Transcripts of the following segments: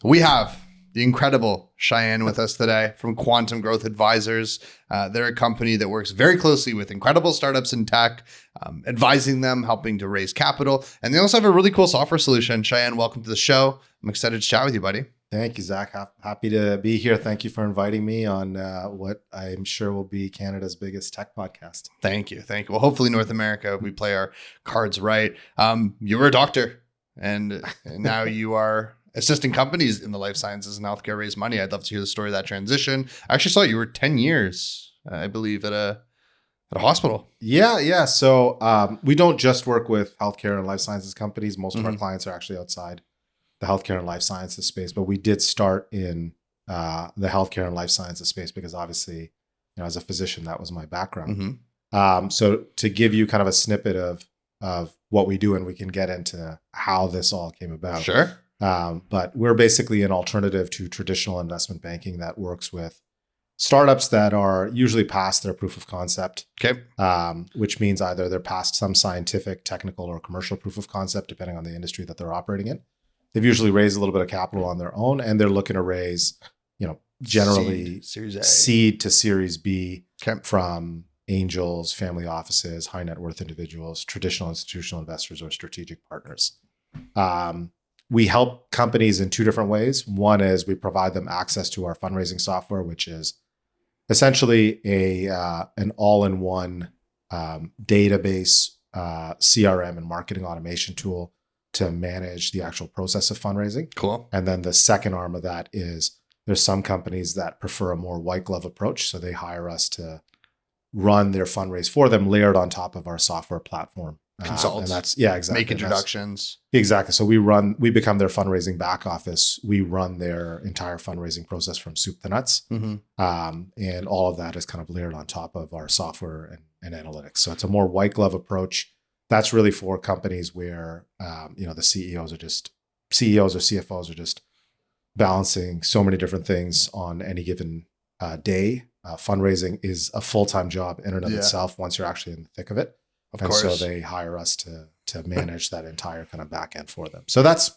We have the incredible Shayan with us today from Quantum Growth Advisors. They're a company that works very closely with incredible startups in tech, advising them, helping to raise capital. And they also have a really cool software solution. Shayan, welcome to the show. I'm excited to chat with you, buddy. Thank you, Zach. Happy to be here. Thank you for inviting me on what I'm sure will be Canada's biggest tech podcast. Thank you. Well, hopefully North America, we play our cards right. You were a doctor and now you are assisting companies in the life sciences and healthcare raise money. I'd love to hear the story of that transition. I actually saw you were 10 years, I believe, at a hospital. Yeah. So we don't just work with healthcare and life sciences companies. Most of our clients are actually outside the healthcare and life sciences space, but we did start in the healthcare and life sciences space because obviously, as a physician, that was my background. So to give you kind of a snippet of what we do, and we can get into how this all came about. Sure. But we're basically an alternative to traditional investment banking that works with startups that are usually past their proof of concept. Okay. Which means either they're past some scientific, technical, or commercial proof of concept, depending on the industry that they're operating in. They've usually raised a little bit of capital on their own, and they're looking to raise, generally Series A. seed to Series B Okay. from angels, family offices, high net worth individuals, traditional institutional investors, or strategic partners. We help companies in two different ways. One is we provide them access to our fundraising software, which is essentially an all-in-one database, CRM, and marketing automation tool to manage the actual process of fundraising. Cool. And then the second arm of that is there's some companies that prefer a more white glove approach. So they hire us to run their fundraise for them, layered on top of our software platform. Consult. And that's, exactly. Make introductions. Exactly. So we become their fundraising back office. We run their entire fundraising process from soup to nuts. And all of that is kind of layered on top of our software and analytics. So it's a more white glove approach. That's really for companies where, the CEOs or CFOs are just balancing so many different things on any given day. Fundraising is a full-time job in and of itself once you're actually in the thick of it. Of course. So they hire us to manage that entire kind of back end for them. So that's,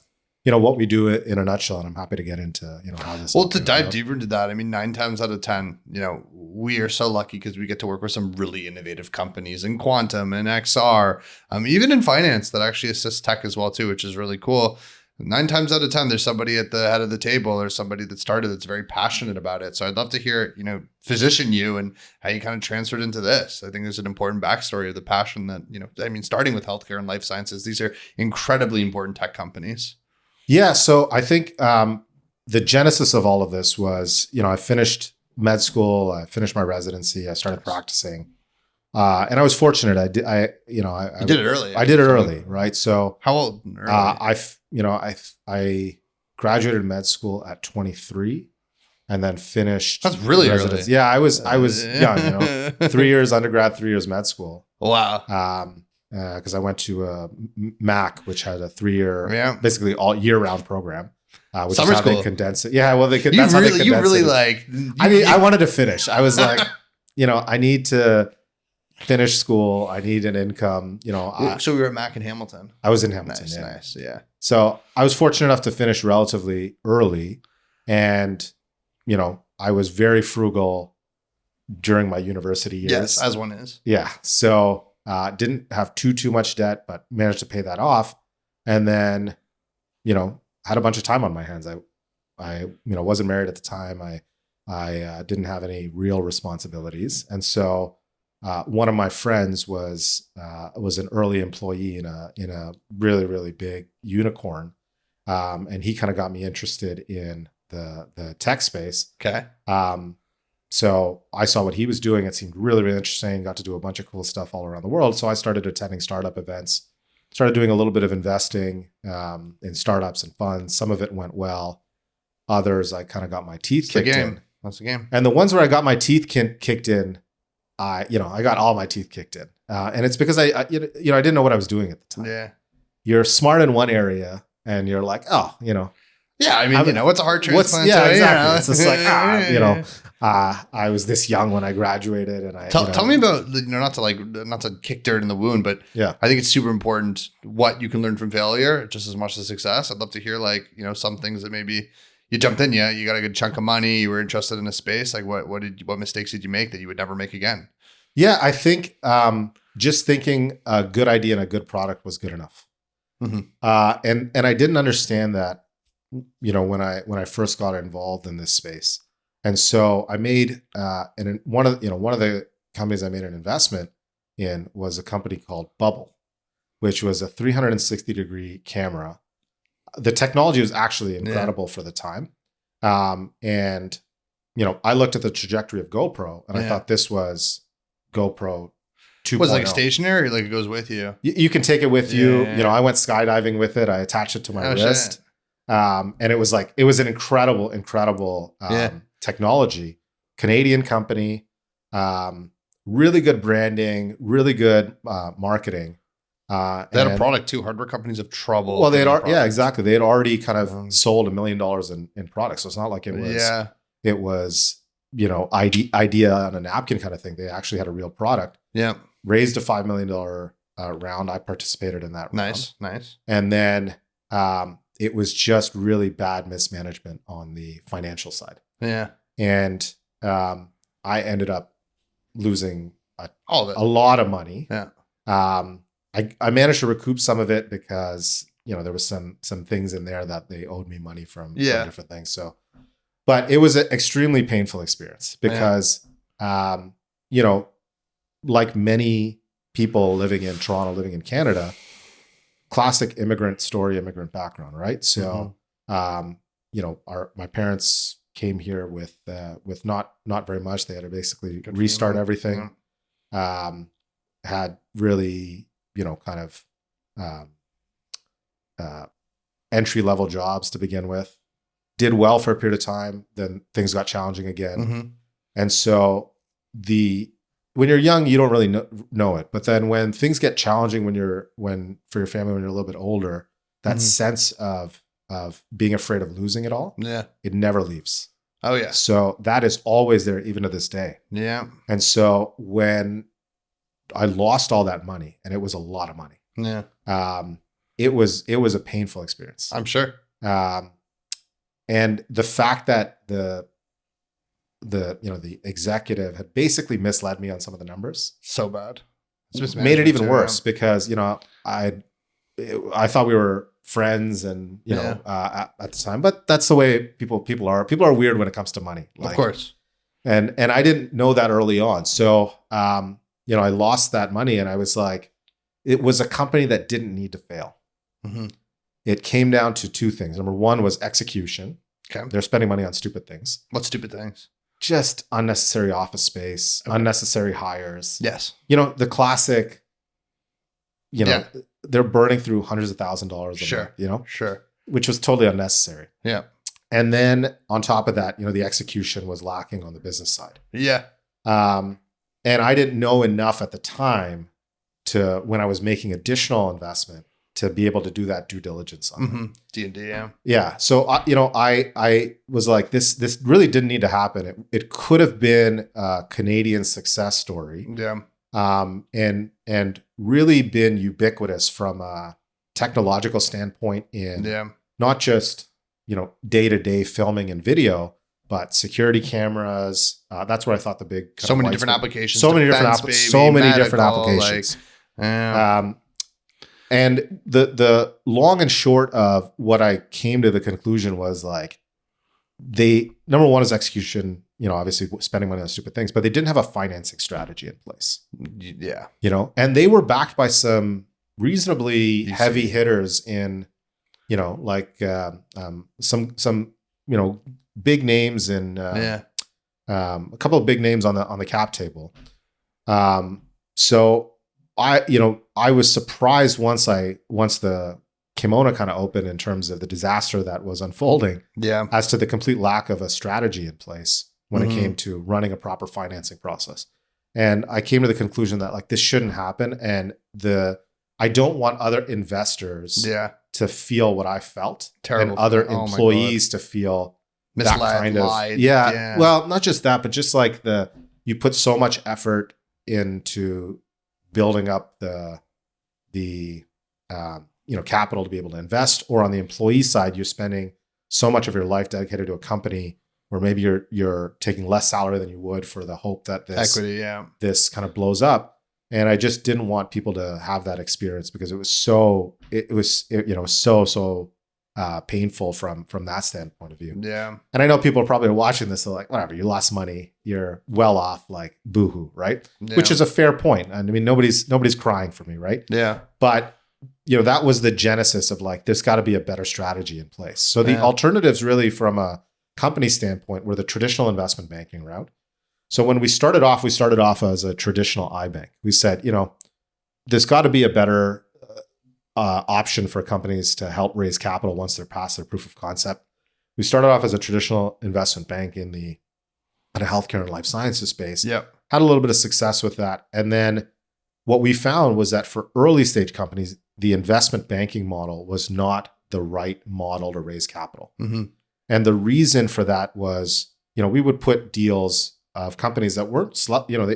what we do in a nutshell. And I'm happy to get into, how this. Well, to dive deeper into that, 9 times out of 10, we are so lucky because we get to work with some really innovative companies in quantum and XR, even in finance that actually assists tech as well too, which is really cool. 9 times out of 10, there's somebody at the head of the table or somebody that started that's very passionate about it. So I'd love to hear, physician you and how you kind of transferred into this. I think there's an important backstory of the passion that, starting with healthcare and life sciences, these are incredibly important tech companies. Yeah. So I think the genesis of all of this was, I finished med school, I finished my residency, I started practicing. And I was fortunate. I did it early. I did it early, right? So how old? I graduated med school at 23 and then finished. That's really residency. early. Yeah, I was young, 3 years undergrad, 3 years med school. Wow. Because I went to MAC, which had a 3-year, basically all year-round program. Which Summer is how school. They condense it. Yeah, well, that's how they condense it. I wanted to finish. I was like, I need to finish school. I need an income. So we were at Mac in Hamilton. I was in Hamilton. Nice. Yeah. So I was fortunate enough to finish relatively early, and I was very frugal during my university years. Yes, as one is. Yeah. So didn't have too much debt, but managed to pay that off, and then had a bunch of time on my hands. I wasn't married at the time. I didn't have any real responsibilities, and so one of my friends was an early employee in a really, really big unicorn, and he kind of got me interested in the tech space. Okay. So I saw what he was doing. It seemed really, really interesting. Got to do a bunch of cool stuff all around the world. So I started attending startup events. Started doing a little bit of investing in startups and funds. Some of it went well. Others, I kind of got my teeth kicked in. That's the game. And the ones where I got my teeth kicked in, I got all my teeth kicked in. And it's because I didn't know what I was doing at the time. Yeah. You're smart in one area and you're like, Yeah, what's a heart transplant? Yeah, exactly. It's just like, I was this young when I graduated, and tell me about, not to kick dirt in the wound, but yeah, I think it's super important what you can learn from failure just as much as success. I'd love to hear some things that maybe you jumped in, yeah, you got a good chunk of money, you were interested in a space. Like what mistakes did you make that you would never make again? Yeah, I think just thinking a good idea and a good product was good enough. Mm-hmm. And I didn't understand that, when I first got involved in this space. And so I made and one of the companies I made an investment in was a company called Bubble, which was a 360-degree camera. The technology was actually incredible for the time. And I looked at the trajectory of GoPro and I thought this was GoPro 2.0. Was it like stationary, or like it goes with you? You can take it with you. I went skydiving with it. I attached it to my wrist. And it was an incredible technology. Canadian company, really good branding, really good marketing. They had a product too. Hardware companies have trouble. Well, exactly. They had already kind of sold $1 million in products. So it's not like it was, idea on a napkin kind of thing. They actually had a real product. Yeah. Raised a $5 million round. I participated in that round. Nice. And then it was just really bad mismanagement on the financial side. Yeah. And I ended up losing all of it. A lot of money. Yeah. I managed to recoup some of it because, there was some things in there that they owed me money from different things. So, but it was an extremely painful experience because, like many people living in Toronto, living in Canada, classic immigrant story, immigrant background, right? So, my parents came here with not very much. They had to basically restart everything. Had really, kind of entry level jobs to begin with. Did well for a period of time. Then things got challenging again. Mm-hmm. And so when you're young, you don't really know it. But then when things get challenging, for your family, when you're a little bit older, that sense of being afraid of losing it all, it never leaves. Oh yeah. So that is always there, even to this day. Yeah. And so when I lost all that money, and it was a lot of money. Yeah. It was a painful experience. I'm sure. And the fact that the executive had basically misled me on some of the numbers. So bad. It's made it even worse because, I thought we were friends and, at the time, but that's the way people are. People are weird when it comes to money. Of course. And I didn't know that early on. So, I lost that money and I was like, it was a company that didn't need to fail. Mm-hmm. It came down to two things. Number one was execution. Okay. They're spending money on stupid things. What stupid things? Just unnecessary office space, unnecessary hires. Yes. The classic, they're burning through hundreds of $1,000s a month, Sure. which was totally unnecessary. Yeah. And then on top of that, the execution was lacking on the business side. Yeah. And I didn't know enough at the time when I was making additional investment to be able to do that due diligence on it. D&D, yeah. Yeah. So, I was like, this really didn't need to happen. It could have been a Canadian success story. Yeah. And really been ubiquitous from a technological standpoint in not just, day-to-day filming and video, but security cameras. That's where I thought the big so many different applications. So many different applications. And the long and short of what I came to the conclusion was like, number one is execution, obviously spending money on stupid things, but they didn't have a financing strategy in place. Yeah. And they were backed by some reasonably heavy hitters in, some big names in a couple of big names on the cap table. So I was surprised once the kimono kind of opened in terms of the disaster that was unfolding. Yeah. As to the complete lack of a strategy in place when it came to running a proper financing process. And I came to the conclusion that like this shouldn't happen. And I don't want other investors to feel what I felt. Terrible. And other employees to feel misled, that kind of lied. Yeah. Well, not just that, but just like you put so much effort into building up the capital to be able to invest, or on the employee side, you're spending so much of your life dedicated to a company where maybe you're taking less salary than you would for the hope that Equity, this kind of blows up. And I just didn't want people to have that experience because it was so painful from that standpoint of view. Yeah. And I know people are probably watching this. They're like, whatever, you lost money, you're well off, like boohoo, right? Yeah. Which is a fair point. And I mean, nobody's crying for me, right? Yeah. But that was the genesis of like, there's got to be a better strategy in place. So the alternatives really from a company standpoint were the traditional investment banking route. So when we started off as a traditional iBank. We said, there's got to be a better option for companies to help raise capital once they're past their proof of concept. We started off as a traditional investment bank in the healthcare and life sciences space. Yep. Had a little bit of success with that. And then what we found was that for early stage companies, the investment banking model was not the right model to raise capital. Mm-hmm. And the reason for that was, we would put deals of companies that weren't,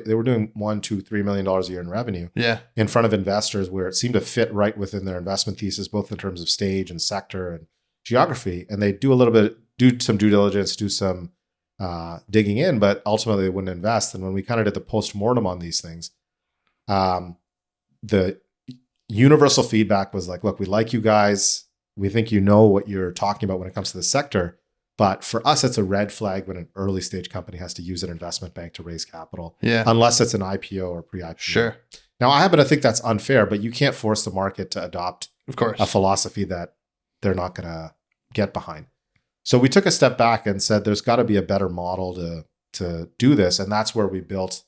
they were doing $1, $2, $3 million a year in revenue in front of investors where it seemed to fit right within their investment thesis, both in terms of stage and sector and geography. And they do some due diligence, do some digging in, but ultimately they wouldn't invest. And when we kind of did the post-mortem on these things, the universal feedback was like, look, we like you guys. We think you know what you're talking about when it comes to the sector. But for us, it's a red flag when an early stage company has to use an investment bank to raise capital, unless it's an IPO or pre-IPO. Sure. Now, I happen to think that's unfair, but you can't force the market to adopt a philosophy that they're not going to get behind. So we took a step back and said, there's got to be a better model to do this. And that's where we built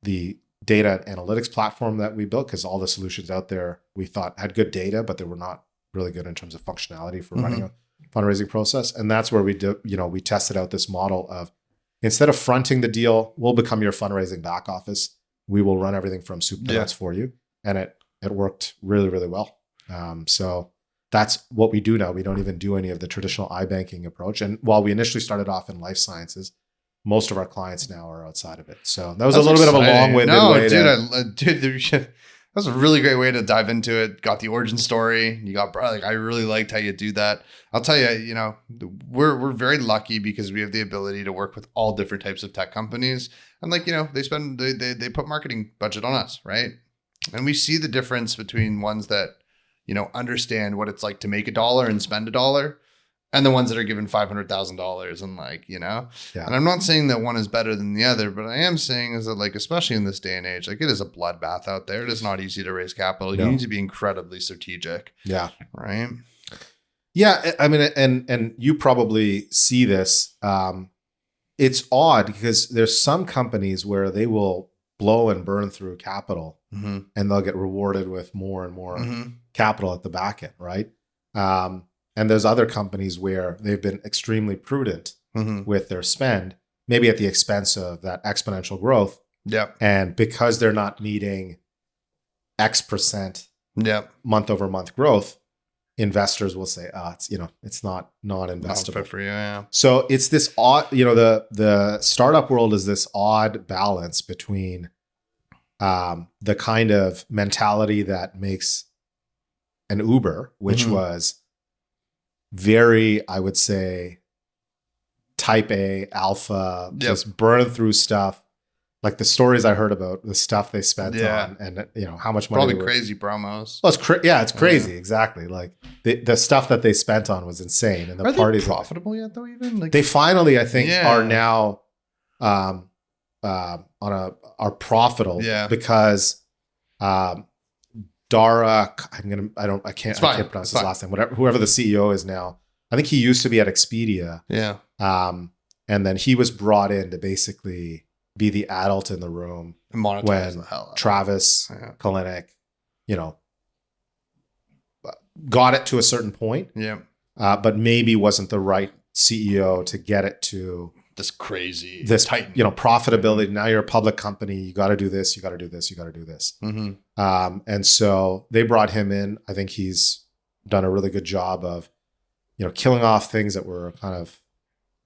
the data and analytics platform that we built, because all the solutions out there we thought had good data, but they were not really good in terms of functionality for running a fundraising process. And that's where we tested out this model of, instead of fronting the deal, we'll become your fundraising back office. We will run everything from soup to nuts for you. And it worked really, really well. So that's what we do now. We don't even do any of the traditional iBanking approach. And while we initially started off in life sciences, most of our clients now are outside of it. So that was a little bit of a long-winded way to... That was a really great way to dive into it. Got the origin story. You got, I really liked how you do that. I'll tell you, we're very lucky because we have the ability to work with all different types of tech companies. And they put marketing budget on us, right? And we see the difference between ones that, understand what it's like to make $1 and spend $1, and the ones that are given $500,000 and and I'm not saying that one is better than the other, but I am saying is that especially in this day and age, it is a bloodbath out there. It is not easy to raise capital. No. You need to be incredibly strategic. Yeah. Right. Yeah. I mean, and you probably see this. It's odd because there's some companies where they will blow and burn through capital and they'll get rewarded with more and more capital at the back end. Right. And there's other companies where they've been extremely prudent with their spend, maybe at the expense of that exponential growth. Yep. And because they're not meeting X% month over month growth, investors will say, it's not investable. Not for you, yeah. So it's this odd, the startup world is this odd balance between the kind of mentality that makes an Uber, which was very, I would say, type A, alpha, just burn through stuff. Like the stories I heard about the stuff they spent on, and how much money. Probably crazy promos. Well, it's crazy. Exactly. Like the stuff that they spent on was insane, and the parties they profitable yet though. Even they finally, I think, are now are profitable because Dara, I can't pronounce his last name. Whoever the CEO is now, I think he used to be at Expedia. Yeah. And then he was brought in to basically be the adult in the room and monetize when Travis Kalanick, got it to a certain point. Yeah. But maybe wasn't the right CEO to get it to this titan, profitability. Now you're a public company. You got to do this. You got to do this. You got to do this. And so they brought him in. I think he's done a really good job of, killing off things that were kind of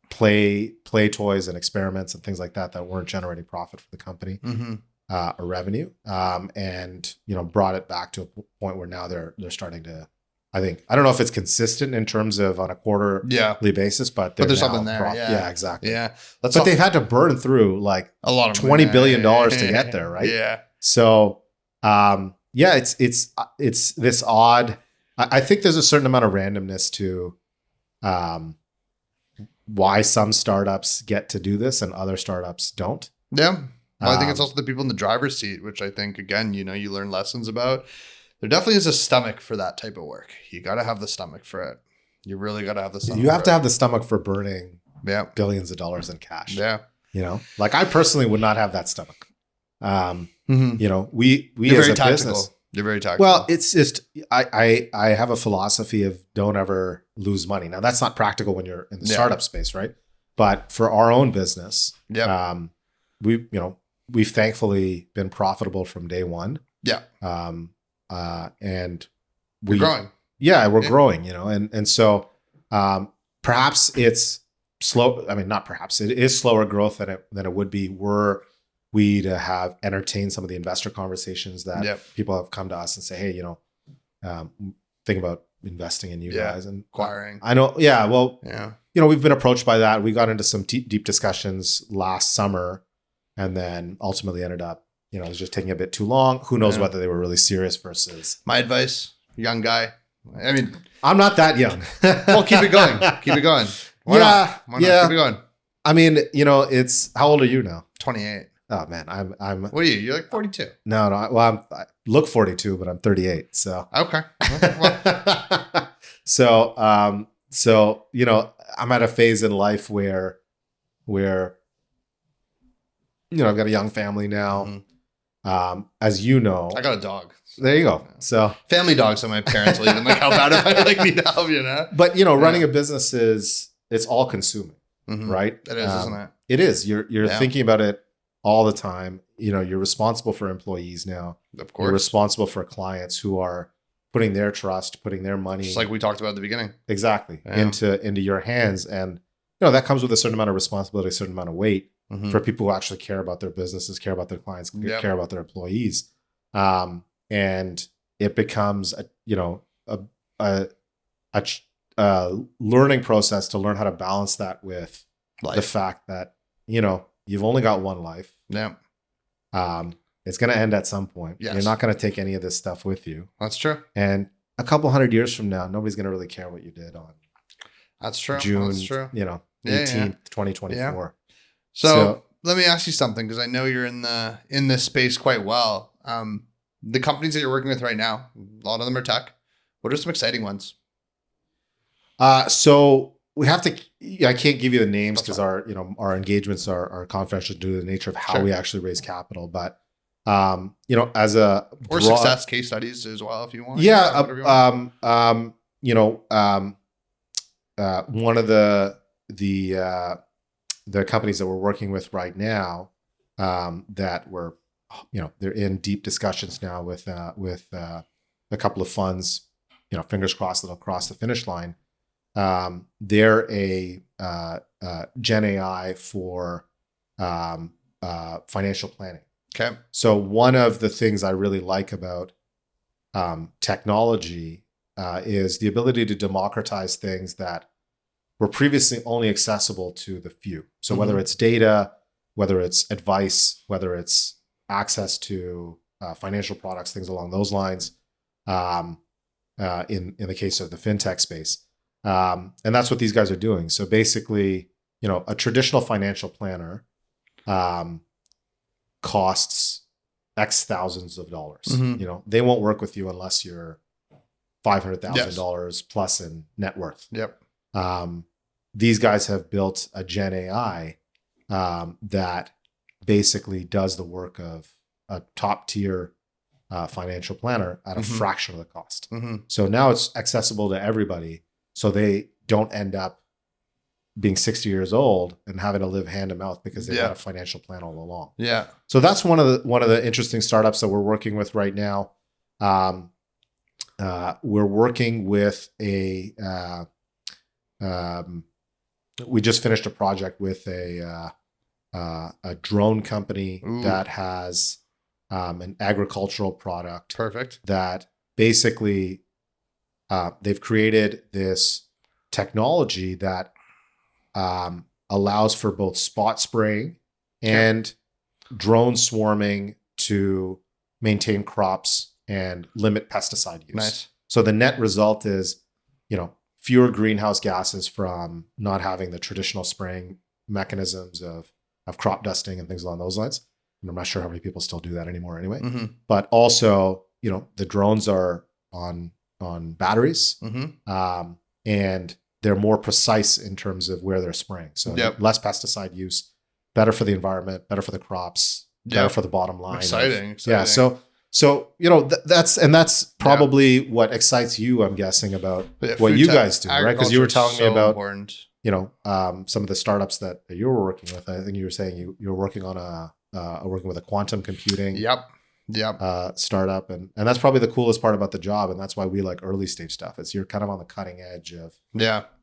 play toys and experiments and things like that weren't generating profit for the company or revenue. And brought it back to a point where now they're starting to I think, I don't know if it's consistent in terms of on a quarterly basis, but there's something there. Yeah, exactly. Yeah. But they've had to burn through like a lot of $20 billion to get there, right? Yeah. So, it's this odd. I think there's a certain amount of randomness to why some startups get to do this and other startups don't. Yeah. Well, I think it's also the people in the driver's seat, which I think, again, you learn lessons about. There definitely is a stomach for that type of work. You got to have the stomach for it. You really got to have the stomach. You have to have the stomach for burning yeah. billions of dollars in cash. Yeah. Like I personally would not have that stomach. We You're as very a tactical. business. You're very tactical. Well, it's just, I have a philosophy of don't ever lose money. Now that's not practical when you're in the startup space, right? But for our own business, we've thankfully been profitable from day one. Yeah. And we're growing. Yeah, we're growing, and so perhaps it's slow. I mean, not perhaps, it is slower growth than it would be were we to have entertained some of the investor conversations that people have come to us and say, hey, think about investing in you guys and acquiring. I know. Yeah. Well, we've been approached by that. We got into some deep discussions last summer and then ultimately ended up, it was just taking a bit too long. Who knows whether they were really serious versus. My advice, young guy. I mean, I'm not that young. Well, keep it going. Keep it going. Why not? Keep it going. I mean, it's, how old are you now? 28. Oh man, I'm. What are you? You're like 42. No. Well, I look 42, but I'm 38. So. Okay. So, I'm at a phase in life where, I've got a young family now. Mm-hmm. As you know, I got a dog. There you go. So family dog, so my parents will even like help out if I need help, But running a business it's all consuming, right? It is, isn't it? It is. You're thinking about it all the time. You're responsible for employees now. Of course. You're responsible for clients who are putting their trust, putting their money. Just like we talked about at the beginning. Exactly. Into your hands. And that comes with a certain amount of responsibility, a certain amount of weight for people who actually care about their businesses, care about their clients, care about their employees. And it becomes a learning process to learn how to balance that with the fact that, you've only got one life. Yeah. It's going to end at some point. Yes. You're not going to take any of this stuff with you. That's true. And a couple hundred years from now, nobody's going to really care what you did on That's true. June, That's true. 18th, 2024. Yeah. So let me ask you something, because I know you're in this space quite well. The companies that you're working with right now, a lot of them are tech. What are some exciting ones? So we have to. I can't give you the names because our engagements are confidential due to the nature of how we actually raise capital. But as a success case studies as well, if you want. Yeah. One of the companies that we're working with right now that we're they're in deep discussions now with a couple of funds, fingers crossed that'll cross the finish line. They're a Gen AI for financial planning. Okay. So one of the things I really like about technology is the ability to democratize things that were previously only accessible to the few. So whether it's data, whether it's advice, whether it's access to financial products, things along those lines, in the case of the fintech space. And that's what these guys are doing. So basically, a traditional financial planner costs X thousands of dollars. They won't work with you unless you're $500,000 plus in net worth. Yep. These guys have built a Gen AI that basically does the work of a top tier financial planner at a fraction of the cost. So now it's accessible to everybody. So they don't end up being 60 years old and having to live hand to mouth because they had a financial plan all along. Yeah. So that's one of the interesting startups that we're working with right now. We're working with we just finished a project with a drone company that has an agricultural product. Perfect. That basically they've created this technology that allows for both spot spraying and drone swarming to maintain crops and limit pesticide use. Nice. So the net result is, fewer greenhouse gases from not having the traditional spraying mechanisms of crop dusting and things along those lines. And I'm not sure how many people still do that anymore anyway. Mm-hmm. But also, the drones are on batteries, Mm-hmm. and they're more precise in terms of where they're spraying. So Yep. less pesticide use, better for the environment, better for the crops, better Yep. for the bottom line. Exciting. Yeah. So that's probably what excites you, I'm guessing, about But yeah, what food you tech, guys do, right? Because you were telling me agriculture is so about important. some of the startups that you were working with. I think you were saying you were working on working with a quantum computing startup, and that's probably the coolest part about the job, and that's why we like early stage stuff. Is you're kind of on the cutting edge of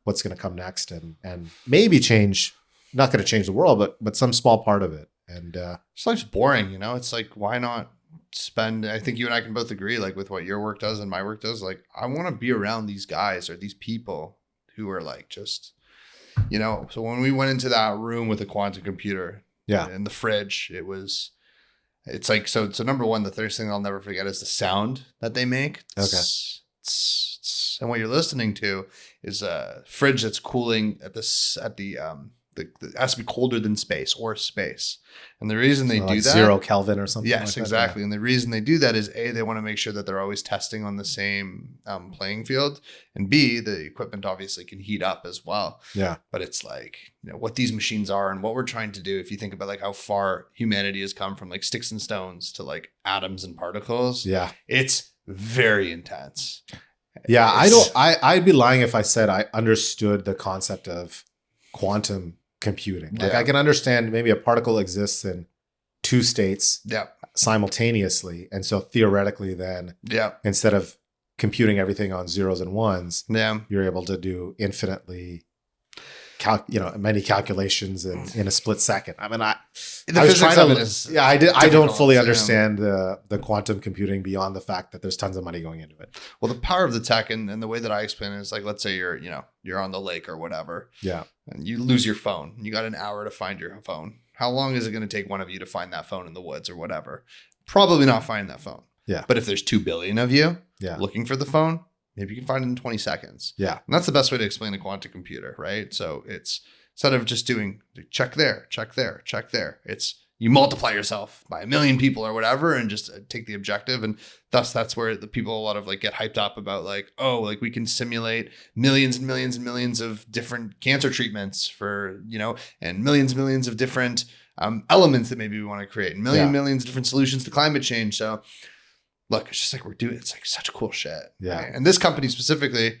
what's going to come next, and maybe change. Not going to change the world, but some small part of it. And Just life's boring, It's like, why not spend? I think you and I can both agree, like with what your work does and my work does. Like, I want to be around these guys or these people who are like just, So when we went into that room with a quantum computer, in the fridge, it's like so. Number one, the first thing I'll never forget is the sound that they make. Okay. And what you're listening to is a fridge that's cooling it has to be colder than space or space. And the reason they do like that, 0 Kelvin or something. yes, like exactly. And the reason they do that is A, they want to make sure that they're always testing on the same playing field, and B, the equipment obviously can heat up as well. Yeah. But it's like, what these machines are and what we're trying to do. If you think about like how far humanity has come from like sticks and stones to like atoms and particles, Yeah. it's very intense. Yeah. I'd be lying if I said I understood the concept of quantum computing. Like I can understand maybe a particle exists in 2 states simultaneously. And so theoretically then instead of computing everything on zeros and ones, you're able to do infinitely many calculations in a split second. I mean, I don't fully understand the quantum computing beyond the fact that there's tons of money going into it. Well, the power of the tech and the way that I explain it is like, let's say you're on the lake or whatever. Yeah. And you lose your phone. You got an hour to find your phone. How long is it going to take one of you to find that phone in the woods or whatever? Probably not find that phone. Yeah. But if there's 2 billion of you looking for the phone, maybe you can find it in 20 seconds. Yeah. And that's the best way to explain a quantum computer, right? So it's instead of just doing check there, check there, check there, it's you multiply yourself by 1 million people or whatever and just take the objective. And thus that's where the people a lot of like get hyped up about like, oh, like we can simulate millions and millions and millions of different cancer treatments for, and millions of different elements that maybe we want to create and millions of different solutions to climate change. So look, it's just like it's like such cool shit. Yeah. Right? And this company specifically,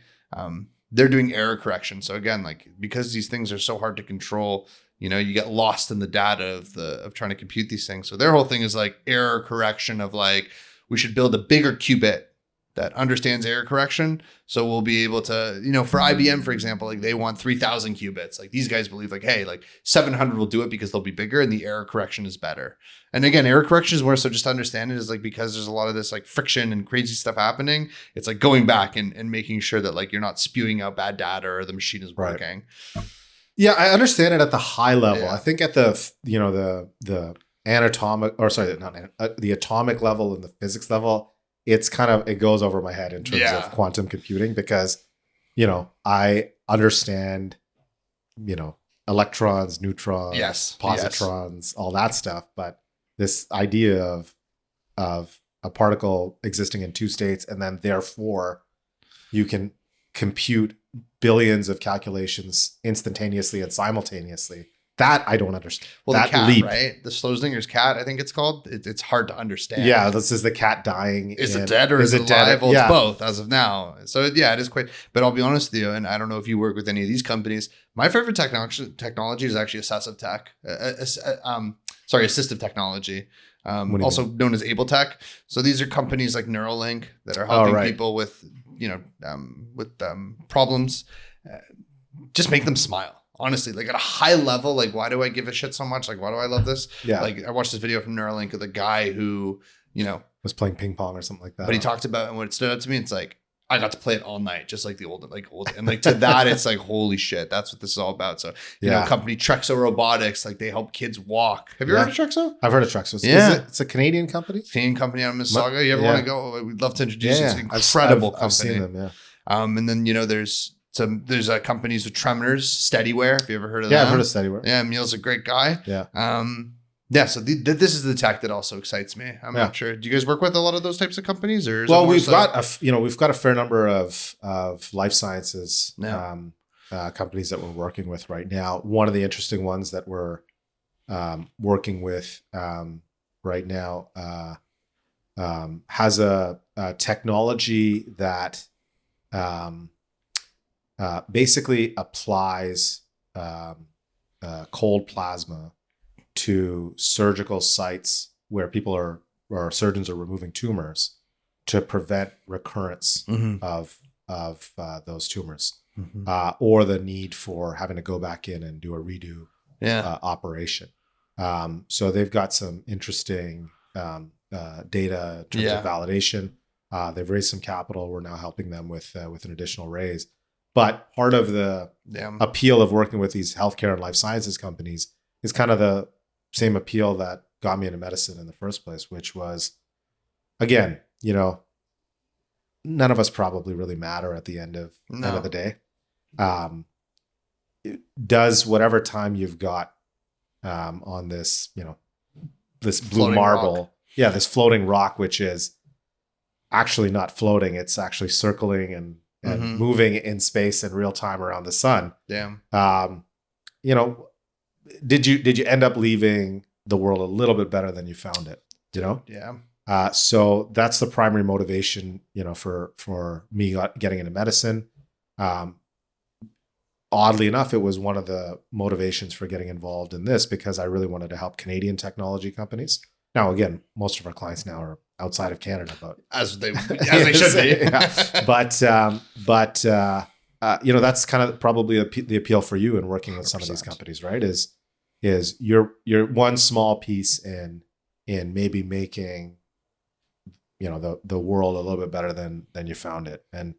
they're doing error correction. So again, like because these things are so hard to control, you get lost in the data of trying to compute these things. So their whole thing is like error correction of like, we should build a bigger qubit that understands error correction. So we'll be able to, for IBM, for example, like they want 3,000 qubits. Like these guys believe like, hey, like 700 will do it because they'll be bigger and the error correction is better. And again, error correction is more so just to understand it is like, because there's a lot of this like friction and crazy stuff happening. It's like going back and making sure that like, you're not spewing out bad data or the machine is working. Right. Yeah. I understand it at the high level. Yeah. I think at the, the anatomic the atomic level and the physics level, it goes over my head in terms of quantum computing because, I understand, electrons, neutrons, positrons, all that stuff. But this idea of a particle existing in 2 states and then therefore you can compute billions of calculations instantaneously and simultaneously. That I don't understand. Well, that the cat, leap, right? The Slozinger's cat, I think it's called. It's hard to understand. Yeah, this is the cat dying. Is it dead or is it alive? Well, it's both as of now. So yeah, it is quite. But I'll be honest with you, and I don't know if you work with any of these companies. My favorite technology is actually assistive technology. Also known as Able Tech. So these are companies like Neuralink that are helping people with problems. Just make them smile. Honestly, like at a high level, like why do I give a shit so much? Like why do I love this? Yeah. Like I watched this video from Neuralink of the guy who, was playing ping pong or something like that. But he talked about, and what stood out to me, it's like, I got to play it all night, just like the old, and like to that, it's like, holy shit, that's what this is all about. So, you know, company Trexo Robotics, like they help kids walk. Have you heard of Trexo? I've heard of Trexo. It's a Canadian company? Canadian company out of Mississauga. You ever want to go? We'd love to introduce you. It's an incredible company. I've seen them, yeah. And then, you know, there's companies with Tremors, Steadyware. Have you ever heard of that? Yeah, I've heard of Steadyware. Yeah, Emil's a great guy. Yeah. Yeah, so this is the tech that also excites me. I'm not sure. Do you guys work with a lot of those types of companies, or we've got a fair number of life sciences companies that we're working with right now. One of the interesting ones that we're working with right now has a technology that basically applies cold plasma to surgical sites where people or surgeons are removing tumors to prevent recurrence of those tumors, or the need for having to go back in and do a redo operation. So they've got some interesting data in terms of validation. They've raised some capital. We're now helping them with an additional raise. But part of the appeal of working with these healthcare and life sciences companies is kind of the same appeal that got me into medicine in the first place, which was, again, you know, none of us probably really matter at the end of the day. Does whatever time you've got on this, you know, this blue floating marble, rock. This floating rock, which is actually not floating, it's actually circling and moving in space in real time around the sun. Damn. You know, did you end up leaving the world a little bit better than you found it? You know? Yeah. So that's the primary motivation, you know, for me getting into medicine. Oddly enough, it was one of the motivations for getting involved in this because I really wanted to help Canadian technology companies. Now, again, most of our clients now are outside of Canada, but as they should be. But you know, that's kind of probably the appeal for you in working with some 100%. Of these companies, right? Is you're one small piece in maybe making, you know, the world a little bit better than you found it. And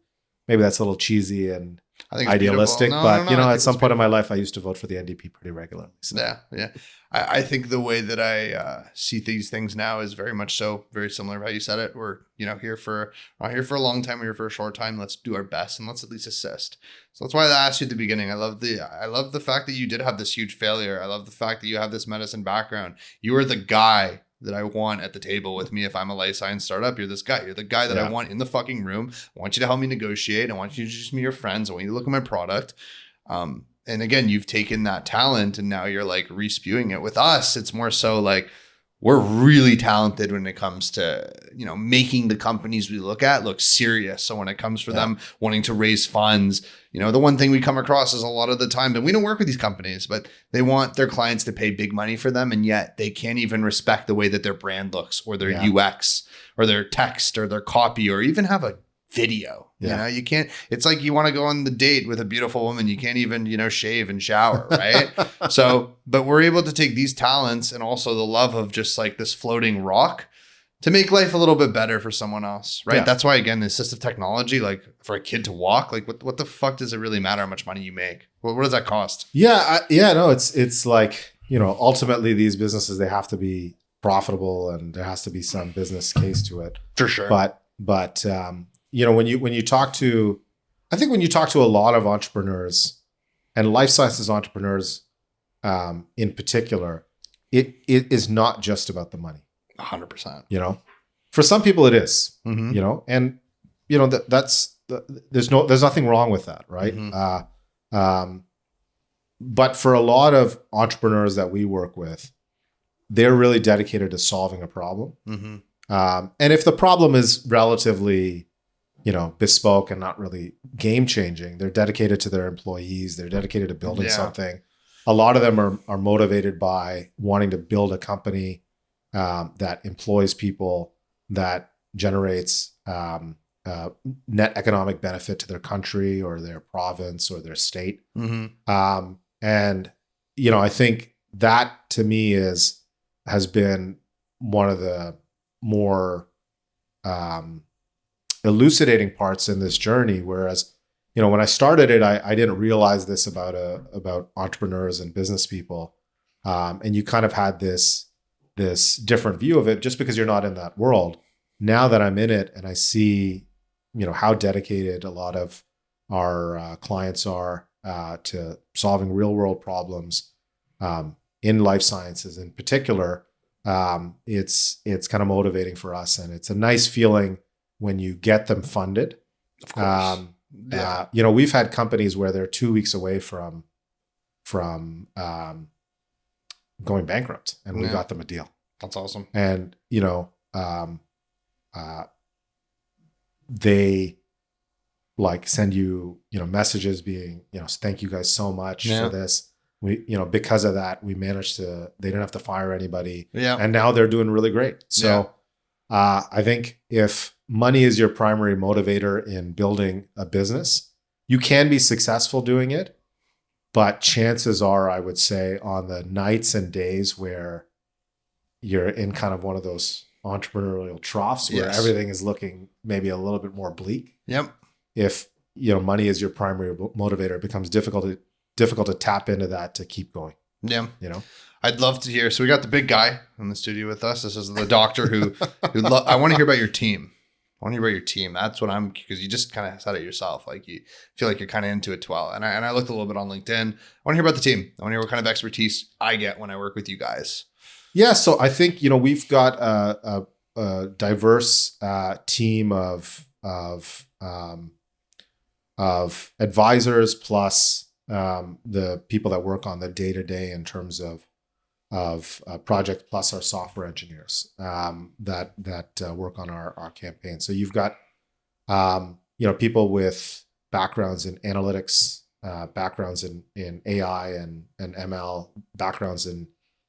maybe that's a little cheesy and I think idealistic, but you know, at some point in my life, I used to vote for the NDP pretty regularly. So. Yeah. I think the way that I see these things now is very much so very similar to how you said it. We're, you know, not here for a long time. We're here for a short time. Let's do our best and let's at least assist. So that's why I asked you at the beginning. I love the fact that you did have this huge failure. I love the fact that you have this medicine background. You are the guy that I want at the table with me if I'm a life science startup. You're this guy. You're the guy that I want in the fucking room. I want you to help me negotiate. I want you to introduce me to your friends. I want you to look at my product. And again, you've taken that talent and now you're like re-spewing it. With us, it's more so like we're really talented when it comes to, you know, making the companies we look at look serious. So when it comes for them wanting to raise funds, you know, the one thing we come across is a lot of the time, and we don't work with these companies, but they want their clients to pay big money for them. And yet they can't even respect the way that their brand looks or their UX or their text or their copy or even have a video. You know, you can't, it's like you want to go on the date with a beautiful woman. You can't even, you know, shave and shower. Right. So, but we're able to take these talents and also the love of just like this floating rock to make life a little bit better for someone else. Right. Yeah. That's why, again, the assistive technology, like for a kid to walk, like what the fuck does it really matter how much money you make? What does that cost? No, it's like, you know, ultimately these businesses, they have to be profitable and there has to be some business case to it. For sure. But you know, when you talk to a lot of entrepreneurs and life sciences entrepreneurs in particular, it is not just about the money. 100%. You know, for some people it is, you know, and you know, there's nothing wrong with that. Right. But for a lot of entrepreneurs that we work with, they're really dedicated to solving a problem. And if the problem is relatively, you know, bespoke and not really game changing, they're dedicated to their employees. They're dedicated to building something. A lot of them are motivated by wanting to build a company that employs people, that generates net economic benefit to their country or their province or their state. And, you know, I think that to me has been one of the more elucidating parts in this journey. Whereas, when I started it, I didn't realize this about entrepreneurs and business people. And you kind of had this different view of it just because you're not in that world. Now that I'm in it and I see, how dedicated a lot of our clients are to solving real world problems in life sciences in particular, it's kind of motivating for us. And it's a nice feeling when you get them funded. Of course. We've had companies where they're 2 weeks away from going bankrupt, and we got them a deal. That's awesome. And they like send you messages being thank you guys so much for this. We because of that we managed to, they didn't have to fire anybody. And now they're doing really great. So I think if money is your primary motivator in building a business, you can be successful doing it. But chances are, I would say, on the nights and days where you're in kind of one of those entrepreneurial troughs where everything is looking maybe a little bit more bleak. If money is your primary motivator, it becomes difficult to tap into that to keep going. I'd love to hear. So we got the big guy in the studio with us. This is the doctor who I want to hear about your team. That's what because you just kind of said it yourself. Like you feel like you're kind of into it well. And I looked a little bit on LinkedIn. I want to hear about the team. I want to hear what kind of expertise I get when I work with you guys. Yeah. So I think, we've got a diverse team of advisors plus the people that work on the day-to-day in terms of project, plus our software engineers that work on our campaign. So you've got people with backgrounds in analytics, backgrounds in AI and ML, backgrounds in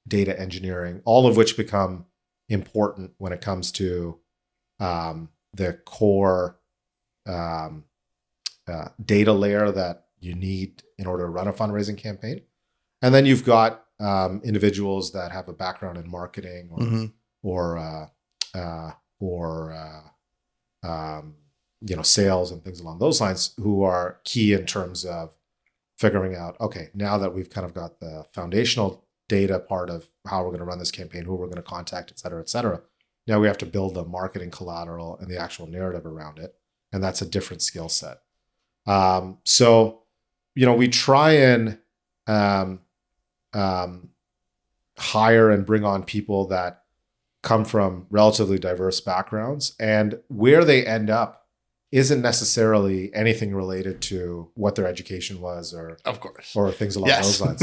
data engineering, all of which become important when it comes to the core data layer that you need in order to run a fundraising campaign. And then you've got individuals that have a background in marketing or sales and things along those lines, who are key in terms of figuring out, okay, now that we've kind of got the foundational data part of how we're going to run this campaign, who we're going to contact, et cetera, now we have to build the marketing collateral and the actual narrative around it. And that's a different skill set. So we try and hire and bring on people that come from relatively diverse backgrounds, and where they end up isn't necessarily anything related to what their education was or things along those lines,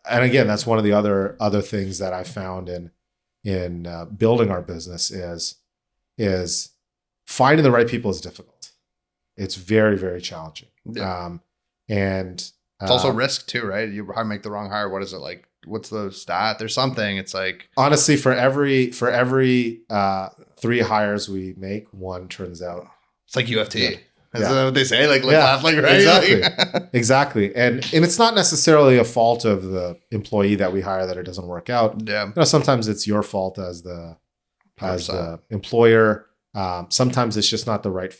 and again, that's one of the other things that I found in building our business is finding the right people is difficult. It's very, very challenging. And it's also risk too, right? You make the wrong hire. What is it like? What's the stat? There's something. It's like, honestly, for every 3 hires we make, 1 turns out. It's like UFT. Is that what they say? Like right? Exactly. Exactly. And it's not necessarily a fault of the employee that we hire that it doesn't work out. Sometimes it's your fault as the employer. Sometimes it's just not the right,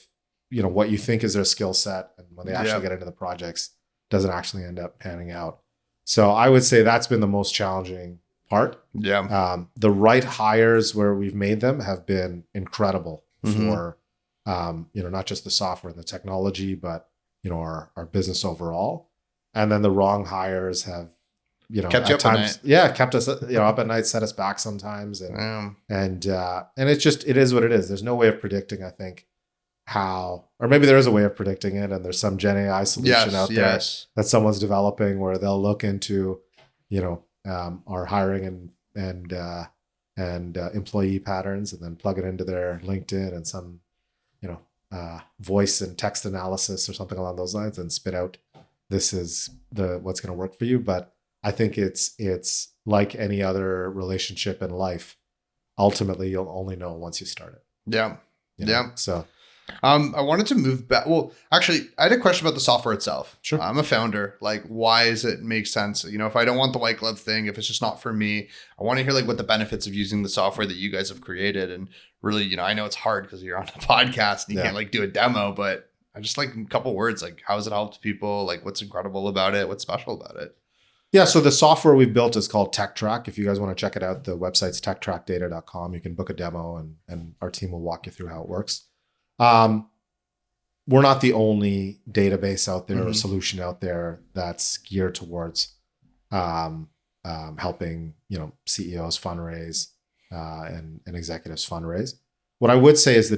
what you think is their skill set, and when they actually get into the projects, doesn't actually end up panning out. So I would say that's been the most challenging part. The right hires where we've made them have been incredible for, not just the software and the technology, but, our business overall. And then the wrong hires have, kept you up times, at night. Kept us, up at night, set us back sometimes. And it is what it is. There's no way of predicting, I think, how, or maybe there is a way of predicting it, and there's some Gen AI solution out there that someone's developing where they'll look into, our hiring and employee patterns, and then plug it into their LinkedIn and some, voice and text analysis or something along those lines, and spit out, this is what's going to work for you. But I think it's like any other relationship in life. Ultimately, you'll only know once you start it. So I wanted to move back. Well, actually, I had a question about the software itself. Sure. I'm a founder. Like, why does it make sense? You know, if I don't want the white glove thing, if it's just not for me, I want to hear like what the benefits of using the software that you guys have created. And really, you know, I know it's hard because you're on a podcast and you can't like do a demo, but I just like a couple words, like how has it helped people? Like what's incredible about it? What's special about it? Yeah, so the software we've built is called TechTrack. If you guys want to check it out, the website's techtrackdata.com. You can book a demo and our team will walk you through how it works. We're not the only database out there or solution out there that's geared towards helping, you know, CEOs fundraise and executives fundraise. What I would say is the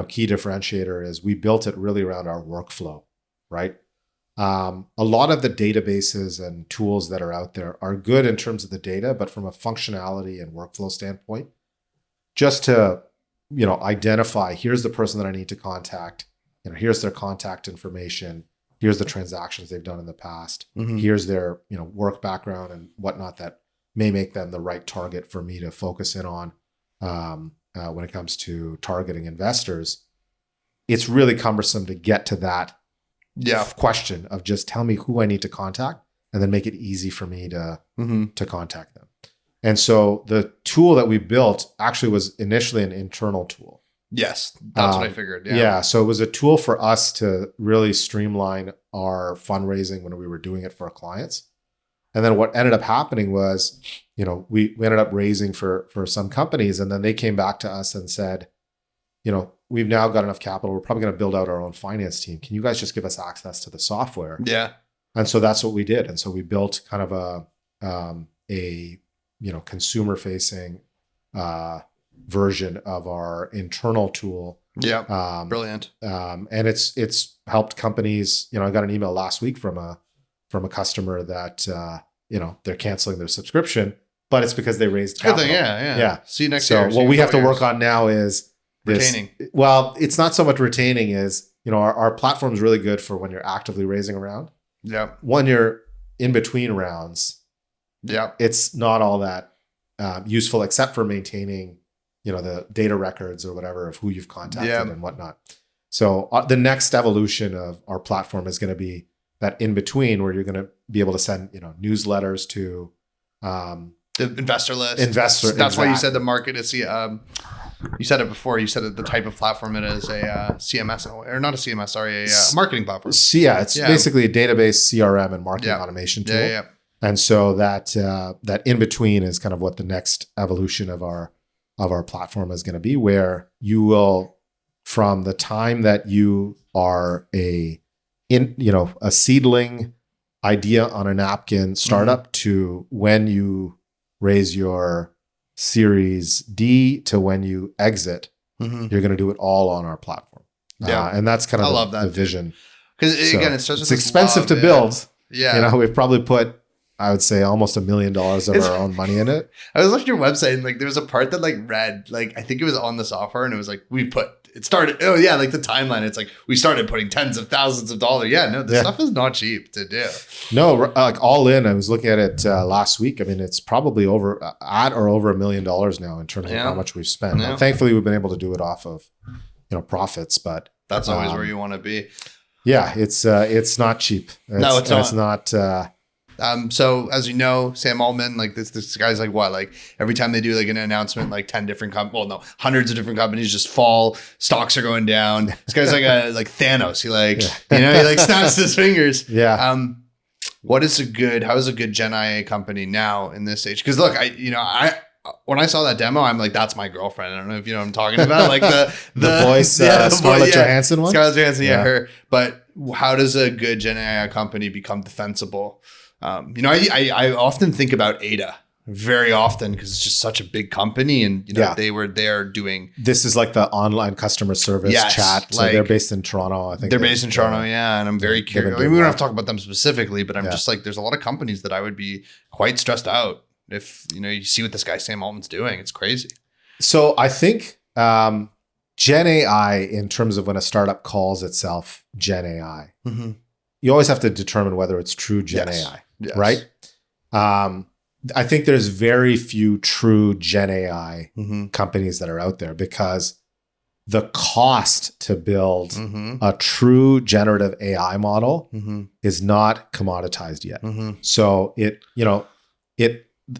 key differentiator is we built it really around our workflow, right? A lot of the databases and tools that are out there are good in terms of the data, but from a functionality and workflow standpoint, just to, you know, identify, here's the person that I need to contact, you know, here's their contact information, here's the transactions they've done in the past, here's their, you know, work background and whatnot that may make them the right target for me to focus in on when it comes to targeting investors. It's really cumbersome to get to that question of just tell me who I need to contact and then make it easy for me to contact them. And so the tool that we built actually was initially an internal tool. Yes, that's what I figured. Yeah. So it was a tool for us to really streamline our fundraising when we were doing it for our clients. And then what ended up happening was, you know, we ended up raising for some companies, and then they came back to us and said, you know, we've now got enough capital. We're probably going to build out our own finance team. Can you guys just give us access to the software? Yeah. And so that's what we did. And so we built kind of a you know, consumer facing version of our internal tool. Yeah. Brilliant. And it's helped companies. You know, I got an email last week from a customer that you know, they're canceling their subscription, but it's because they raised capital. Good thing. Yeah. See you next year. So what we have to work on now is retaining. Well, it's not so much retaining as, you know, our platform is really good for when you're actively raising a round. Yeah. When you're in between rounds, it's not all that useful except for maintaining, you know, the data records or whatever of who you've contacted and whatnot. So the next evolution of our platform is going to be that in between, where you're going to be able to send, you know, newsletters to the investor list. That's why you said the market is you said it before. You said that the type of platform it is a CMS, or not a CMS, sorry, a marketing platform. It's basically a database, CRM, and marketing automation tool. Yeah. And so that in between is kind of what the next evolution of our platform is going to be, where you will, from the time that you are a seedling idea on a napkin startup to when you raise your Series D to when you exit, you're going to do it all on our platform. And that's kind of the vision. Because again, it starts with it's expensive to build. Yeah. You know, we've probably put, I would say, almost $1 million of our own money in it. I was looking at your website and like there was a part that like read, like I think it was on the software, and it was like it started. Oh yeah, like the timeline. It's like we started putting tens of thousands of dollars. Yeah, no, this stuff is not cheap to do. No, like all in. I was looking at it last week. I mean, it's probably over $1 million now in terms of how much we've spent. Now, thankfully, we've been able to do it off of, you know, profits, but that's always where you want to be. Yeah, it's not cheap. It's not. So as you know, Sam Altman, like this guy's like what, like every time they do like an announcement, like 10 different hundreds of different companies just fall, stocks are going down. This guy's like like Thanos. He he snaps his fingers. Yeah. How is a good Gen IA company now in this age? Because look, when I saw that demo, I'm like, that's my girlfriend. I don't know if you know what I'm talking about. Like the voice, Scarlett Johansson one. Scarlett Johansson, her. But how does a good Gen AI company become defensible? I often think about Ada very often because it's just such a big company, and they were there doing. This is like the online customer service chat. So they're based in Toronto. I think they're based in Toronto. And I'm very curious. I mean, we don't have to talk about them specifically, but I'm just like, there's a lot of companies that I would be quite stressed out if you see what this guy Sam Altman's doing. It's crazy. So I think Gen AI, in terms of when a startup calls itself Gen AI, you always have to determine whether it's true Gen AI. Yes. Right? I think there's very few true Gen AI companies that are out there because the cost to build Mm-hmm. a true generative AI model Mm-hmm. is not commoditized yet. Mm-hmm. So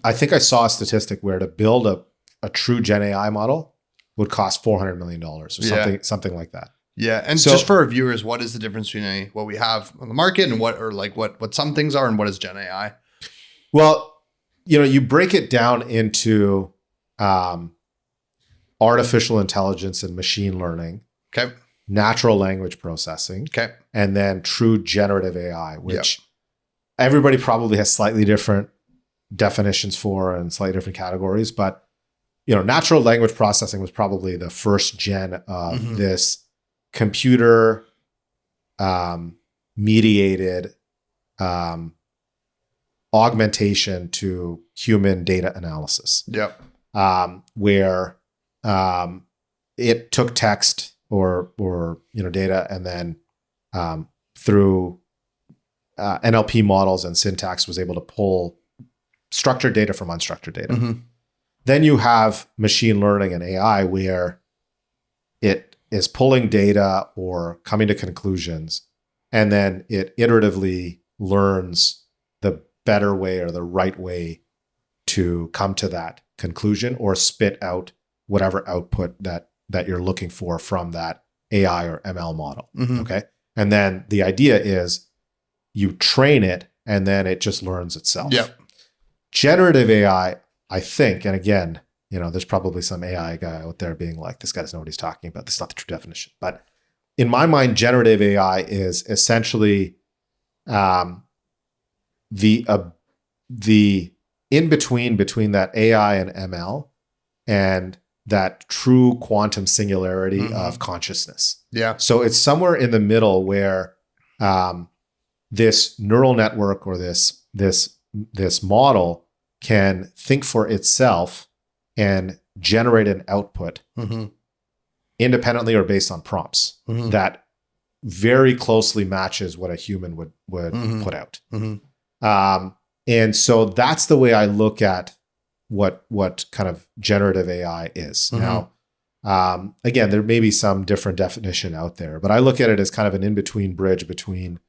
I think I saw a statistic where to build a true Gen AI model would cost $400 million or something like that. Yeah. And So- just for our viewers, what is the difference between what we have on the market and what some things are and what is Gen AI? Well, you break it down into artificial intelligence and machine learning, Okay. natural language processing, Okay. and then true generative AI, which everybody probably has slightly different definitions for and slightly different categories. But, natural language processing was probably the first gen of Mhm. this computer mediated augmentation to human data analysis, Yep. where it took text or data, and then through NLP models and syntax was able to pull structured data from unstructured data. Mm-hmm. Then you have machine learning and AI, where it is pulling data or coming to conclusions, and then it iteratively learns the better way or the right way to come to that conclusion or spit out whatever output that you're looking for from that AI or ML model. Mm-hmm. Okay. And then the idea is you train it and then it just learns itself. Yep. Generative AI, I think, and again, there's probably some AI guy out there being like, this guy doesn't know what he's talking about. This is not the true definition. But in my mind, generative AI is essentially the in between that AI and ML and that true quantum singularity Mhm. of consciousness. Yeah. So it's somewhere in the middle where this neural network or this model can think for itself and generate an output Mm-hmm. independently or based on prompts Mm-hmm. that very closely matches what a human would Mhm. put out. Mm-hmm. And so that's the way I look at what kind of generative AI is. Mhm. Now, again, there may be some different definition out there, but I look at it as kind of an in-between bridge between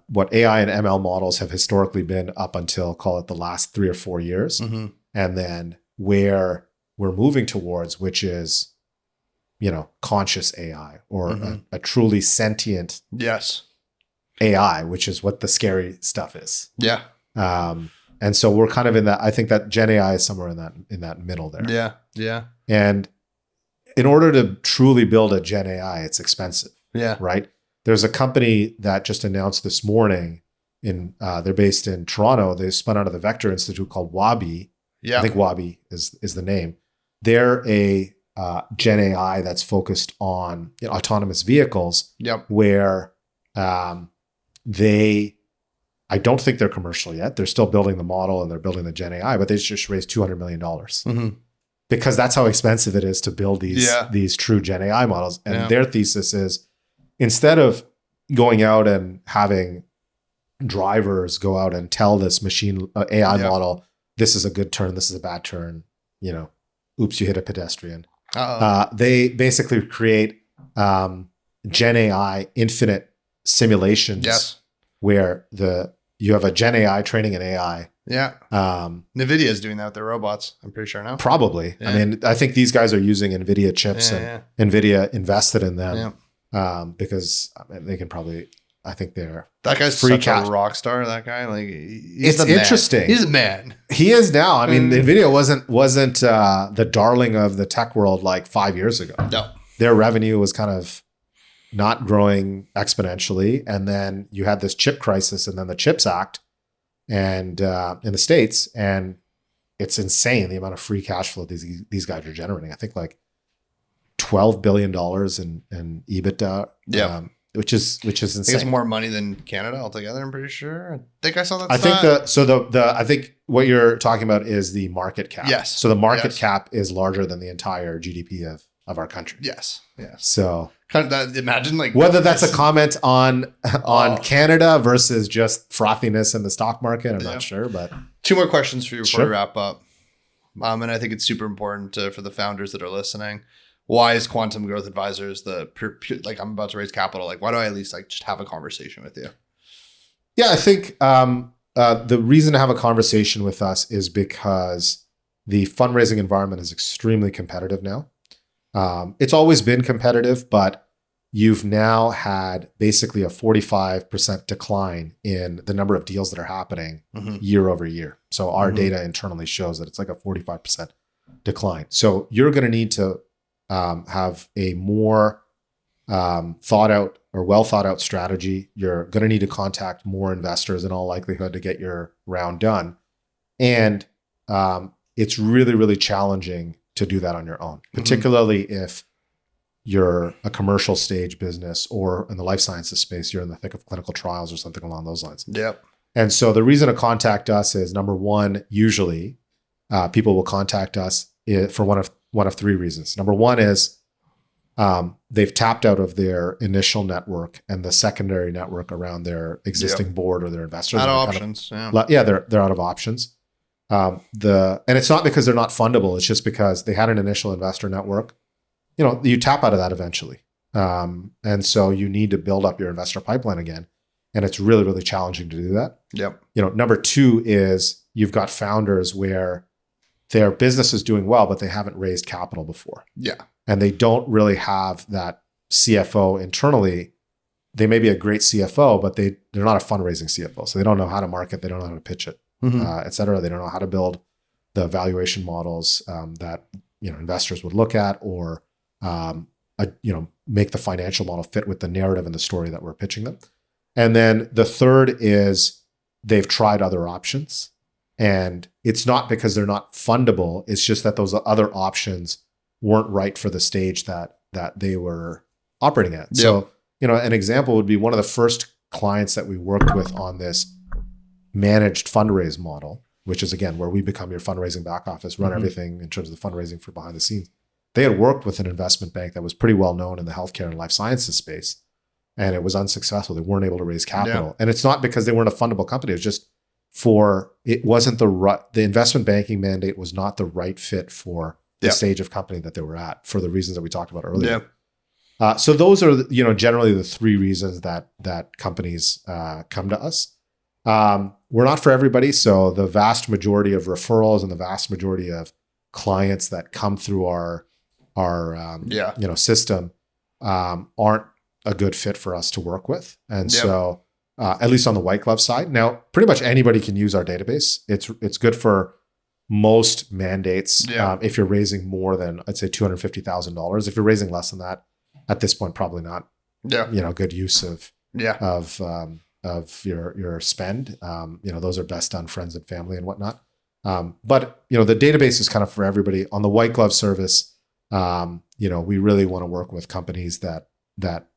what AI and ML models have historically been up until, call it, the last 3 or 4 years, Mm-hmm. and then where we're moving towards, which is, conscious AI or Mhm. a truly sentient Yes. AI, which is what the scary stuff is. Yeah. And so we're kind of in that. I think that Gen AI is somewhere in that middle there. Yeah. Yeah. And in order to truly build a Gen AI, it's expensive, Yeah. right? There's a company that just announced this morning they're based in Toronto. They spun out of the Vector Institute called Wabi. Yeah. I think Wabi is the name. They're a Gen AI that's focused on autonomous vehicles, Yep. where I don't think they're commercial yet. They're still building the model and they're building the Gen AI, but they just raised $200 million Mm-hmm. because that's how expensive it is to build these true Gen AI models. And their thesis is, instead of going out and having drivers go out and tell this machine AI model, this is a good turn, this is a bad turn, oops, you hit a pedestrian. They basically create Gen AI infinite simulations. Yes. Where you have a Gen AI training an AI. Yeah. NVIDIA is doing that with their robots, I'm pretty sure now. Probably. Yeah. I mean, I think these guys are using NVIDIA chips, Yeah, and NVIDIA invested in them Yeah. Because they can probably, I think they're That guy's free such cash. a rock star, that guy. Like, he's It's the man. interesting. He's a man. He is now. I mean, Mm. NVIDIA wasn't the darling of the tech world like 5 years ago. No. Their revenue was kind of not growing exponentially. And then you had this chip crisis and then the CHIPS Act and in the States. And it's insane the amount of free cash flow these guys are generating. I think like $12 billion in EBITDA. Yeah. Which is I think insane. it's more money than Canada altogether, I'm pretty sure. I think I saw that I stat. think I think what you're talking about is the market cap. Yes. So the market Yes. cap is larger than the entire GDP of our country. Yes. Yes. So Kind of that, imagine like whether that's a comment on Oh. Canada versus just frothiness in the stock market, I'm Yeah. not sure, but 2 more questions for you before Sure. we wrap up. And I think it's super important for the founders that are listening. why is Quantum Growth Advisors like I'm about to raise capital? Like, why do I at least like just have a conversation with you? Yeah, I think the reason to have a conversation with us is because the fundraising environment is extremely competitive now. It's always been competitive, but you've now had basically a 45% decline in the number of deals that are happening year over year. So our data internally shows that it's like a 45% decline. So you're going to need to have a more thought out or well thought out strategy. You're going to need to contact more investors in all likelihood to get your round done. And it's really, really challenging to do that on your own, particularly if you're a commercial stage business, or in the life sciences space, you're in the thick of clinical trials or something along those lines. Yep. And so the reason to contact us is, number one, usually people will contact us for one of three reasons. Number one is they've tapped out of their initial network and the secondary network around their existing board or their investors. Out of options. They're out of options. And it's not because they're not fundable. It's just because they had an initial investor network. You tap out of that eventually. And so you need to build up your investor pipeline again. And it's really, really challenging to do that. Yep. Number two is you've got founders where their business is doing well, but they haven't raised capital before. Yeah. And they don't really have that CFO internally. They may be a great CFO, but they're not a fundraising CFO. So they don't know how to market. They don't know how to pitch it, et cetera. They don't know how to build the valuation models that investors would look at, or make the financial model fit with the narrative and the story that we're pitching them. And then the third is they've tried other options, and it's not because they're not fundable. It's just that those other options weren't right for the stage that they were operating at. Yep. So, an example would be one of the first clients that we worked with on this managed fundraise model, which is again, where we become your fundraising back office, run everything in terms of the fundraising for behind the scenes. They had worked with an investment bank that was pretty well known in the healthcare and life sciences space, and it was unsuccessful. They weren't able to raise capital. Yeah. And it's not because they weren't a fundable company. It was just it wasn't the investment banking mandate was not the right fit for the stage of company that they were at, for the reasons that we talked about earlier. Yeah. So those are, generally the three reasons that companies come to us. We're not for everybody. So the vast majority of referrals and the vast majority of clients that come through our system aren't a good fit for us to work with. And so at least on the white glove side, now pretty much anybody can use our database. It's good for most mandates. If you're raising more than, I'd say, $250,000. If you're raising less than that, at this point, probably not good use of your spend. Those are best done friends and family and whatnot. But the database is kind of for everybody. On the white glove service, we really want to work with companies that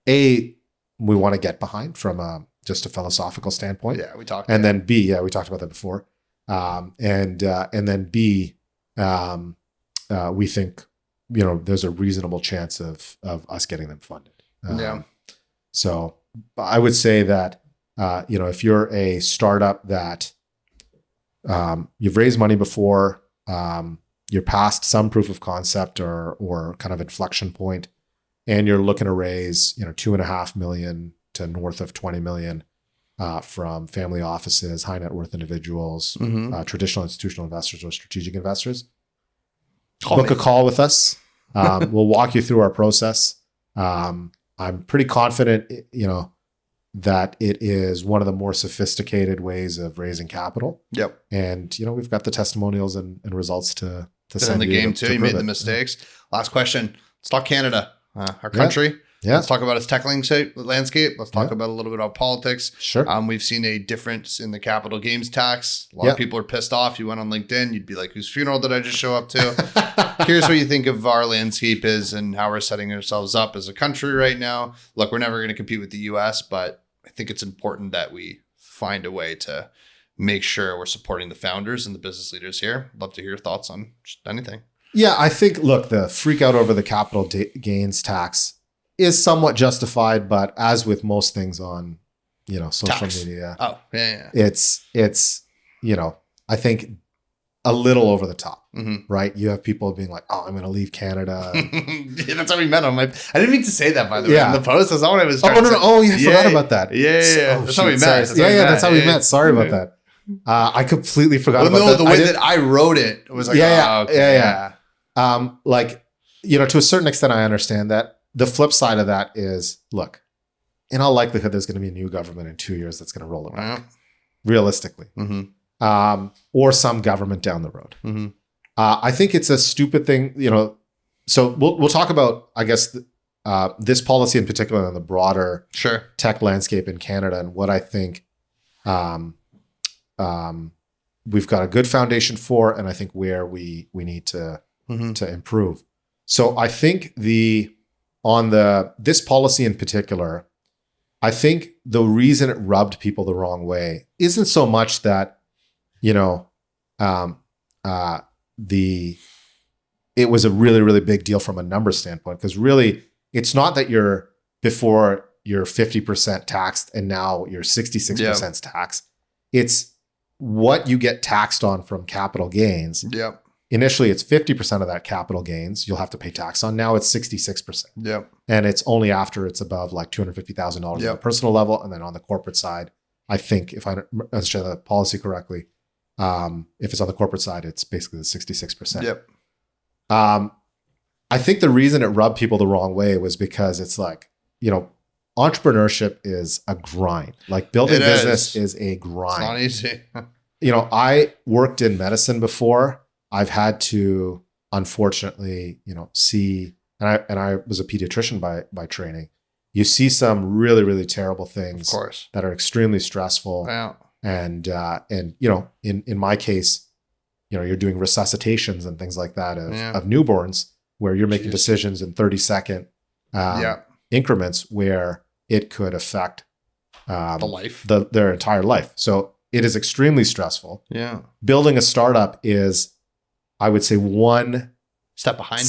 we want to get behind from just a philosophical standpoint. Yeah, we talked. And then B, we talked about that before. And then B, we think there's a reasonable chance of us getting them funded. So I would say that if you're a startup that you've raised money before, you're past some proof of concept or kind of inflection point, and you're looking to raise, $2.5 million to north of 20 million from family offices, high net worth individuals, traditional institutional investors, or strategic investors, book a call with us. We'll walk you through our process. I'm pretty confident, that it is one of the more sophisticated ways of raising capital. Yep. And, we've got the testimonials and results to send in the game too. You made the mistakes. Last question. Let's talk Canada, our country. Yeah. Let's talk about its tech landscape. Let's talk about a little bit about politics. Sure. We've seen a difference in the capital gains tax. A lot of people are pissed off. You went on LinkedIn, you'd be like, whose funeral did I just show up to? Here's what you think of our landscape is and how we're setting ourselves up as a country right now. Look, we're never going to compete with the US, but I think it's important that we find a way to make sure we're supporting the founders and the business leaders here. Love to hear your thoughts on just anything. Yeah, I think, look, the freak out over the capital gains tax is somewhat justified, but as with most things on, social media, yeah. it's I think a little over the top, Mm-hmm. right? You have people being like, "Oh, I'm going to leave Canada." Yeah, that's how we met him. I didn't mean to say that, by the way. Yeah. In the post, that's not what I was Oh, trying no, to no. say. Oh, yeah, I forgot about that. Yeah. Oh, That's how we shoot, met. sorry. That's how we met. Sorry about that. I completely forgot about that. The way that I wrote it was like, yeah. Like, to a certain extent, I understand that. The flip side of that is, look, in all likelihood, there's going to be a new government in 2 years that's going to roll it back, realistically, or some government down the road. Mm-hmm. I think it's a stupid thing, So we'll talk about, I guess, this policy in particular and the broader tech landscape in Canada, and what I think we've got a good foundation for, and I think where we need to improve. So I think this policy in particular, I think the reason it rubbed people the wrong way isn't so much that, it was a really, really big deal from a number standpoint, because really it's not that before you're 50% taxed and now you're 66% taxed. It's what you get taxed on from capital gains. Yep. Initially, it's 50% of that capital gains you'll have to pay tax on. Now it's 66%. Yep. And it's only after it's above like $250,000 on the personal level. And then on the corporate side, I think, if I understand the policy correctly, if it's on the corporate side, it's basically the 66%. Yep. I think the reason it rubbed people the wrong way was because it's like, entrepreneurship is a grind. Like building business is a grind. It's not easy. I worked in medicine before. I've had to, unfortunately, see, and I was a pediatrician by training. You see some really, really terrible things, of course, that are extremely stressful. Yeah. And in my case, you're doing resuscitations and things like that of newborns, where you're making decisions in 30-second increments where it could affect their entire life. So it is extremely stressful. Yeah. Building a startup is, I would say, one step behind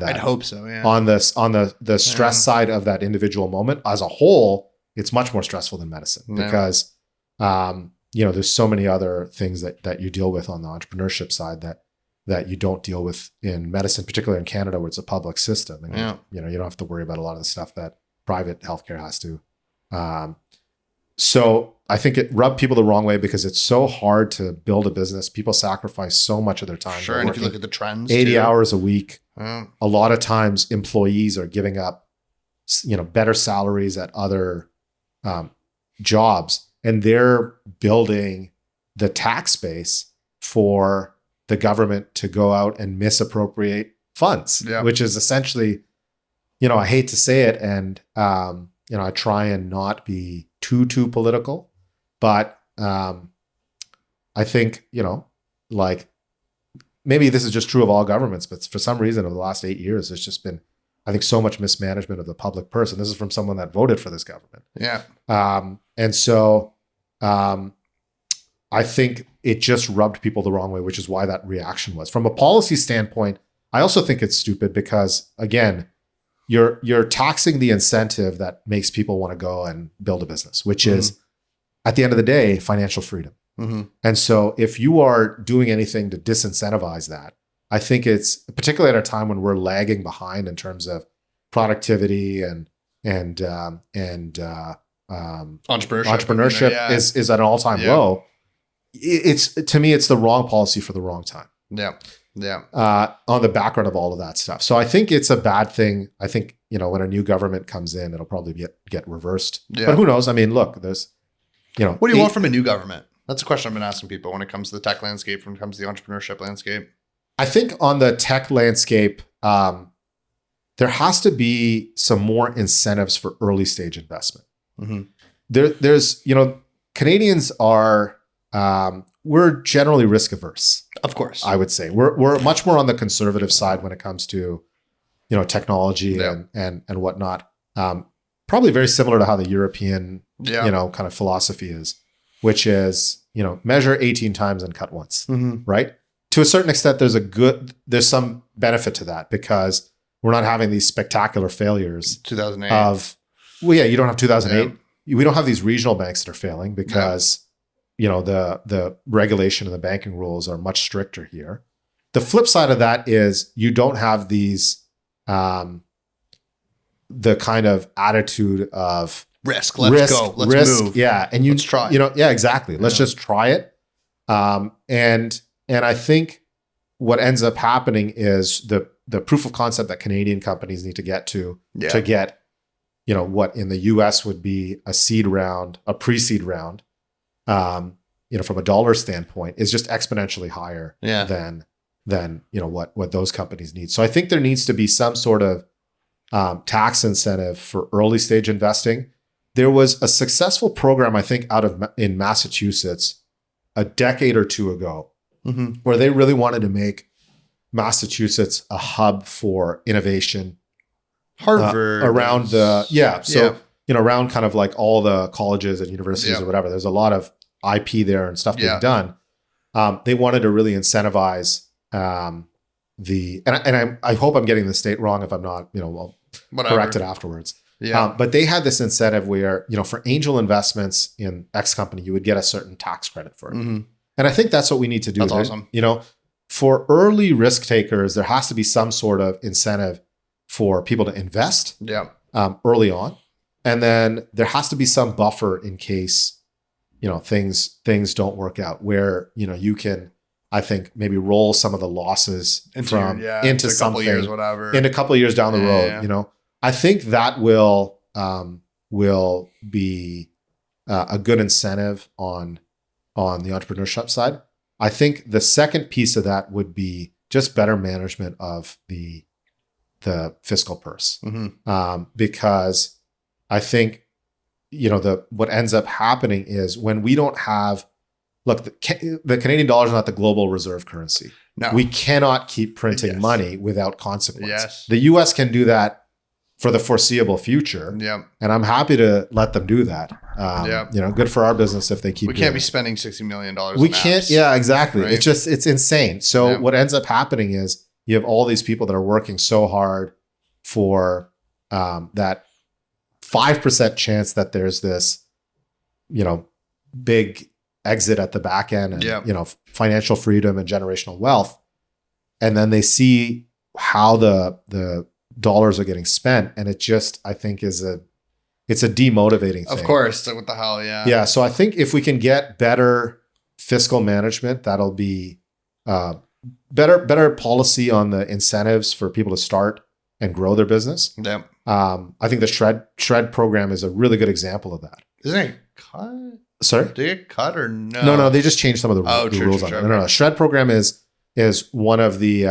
that. I'd hope so. Yeah. On the stress side of that individual moment, as a whole, it's much more stressful than medicine because there's so many other things that you deal with on the entrepreneurship side that you don't deal with in medicine, particularly in Canada, where it's a public system. And you don't have to worry about a lot of the stuff that private healthcare has to. So I think it rubbed people the wrong way because it's so hard to build a business. People sacrifice so much of their time. Sure, and if you look at the trends, 80 hours a week. A lot of times employees are giving up, better salaries at other jobs, and they're building the tax base for the government to go out and misappropriate funds, which is essentially, I hate to say it, and I try and not be too political, but I think, like, maybe this is just true of all governments, but for some reason over the last 8 years, there's just been, I think, so much mismanagement of the public purse. And this is from someone that voted for this government. Yeah. And so I think it just rubbed people the wrong way, which is why that reaction was. From a policy standpoint, I also think it's stupid because, again, you're taxing the incentive that makes people want to go and build a business, which is, at the end of the day, financial freedom. And so if you are doing anything to disincentivize that, I think it's, particularly at a time when we're lagging behind in terms of productivity and entrepreneurship is at an all-time low. It's, to me, it's the wrong policy for the wrong time. On the background of all of that stuff. So I think it's a bad thing. I think, when a new government comes in, it'll probably get reversed. But who knows? I mean, look, there's, what do you want from a new government? That's a question I've been asking people when it comes to the tech landscape, when it comes to the entrepreneurship landscape. I think on the tech landscape, there has to be some more incentives for early stage investment. There's, Canadians are, we're generally risk averse. Of course. I would say we're much more on the conservative side when it comes to, technology and whatnot. Probably very similar to how the European, kind of philosophy is, which is, measure 18 times and cut once, right? To a certain extent, there's some benefit to that because we're not having these spectacular failures 2008 you don't have 2008. We don't have these regional banks that are failing because the regulation and the banking rules are much stricter here. The flip side of that is you don't have these the kind of attitude of risk. Let's go. Let's move. Yeah, and let's try. Yeah, exactly. Let's just try it. And I think what ends up happening is the proof of concept that Canadian companies need to get to get, what in the US would be a seed round, a pre-seed round, from a dollar standpoint, is just exponentially higher than what those companies need. So I think there needs to be some sort of tax incentive for early stage investing. There was a successful program, I think, in Massachusetts a decade or two ago, where they really wanted to make Massachusetts a hub for innovation. Harvard around around kind of like all the colleges and universities or whatever. There's a lot of IP there and stuff being done. They wanted to really incentivize I hope I'm getting the state wrong. If I'm not, I'll correct it afterwards. But they had this incentive where, for angel investments in X company, you would get a certain tax credit for it. And I think that's what we need to do. That's awesome. For early risk takers, there has to be some sort of incentive for people to invest early on. And then there has to be some buffer in case, things don't work out, where, you can, I think, maybe roll some of the losses into something years, whatever, in a couple of years down the road. I think that will be a good incentive on the entrepreneurship side. I think the second piece of that would be just better management of the fiscal purse, because I think what ends up happening is when we don't have. Look, the Canadian dollar is not the global reserve currency. No. We cannot keep printing money without consequence. Yes. The US can do that for the foreseeable future. And I'm happy to let them do that. Good for our business if they keep doing it. We can't be spending $60 million on We can't. apps, Yeah, exactly. right? It's insane. So what ends up happening is you have all these people that are working so hard for that 5% chance that there's this, big exit at the back end and financial freedom and generational wealth, and then they see how the dollars are getting spent, and it just, I think, it's a demotivating thing. Of course, what the hell, yeah. So I think if we can get better fiscal management, that'll be better policy on the incentives for people to start and grow their business. I think the shred program is a really good example of that. Isn't it cut? Sorry? Did it get cut or no? No, they just changed some of the rules on it. No. Shred program is one of the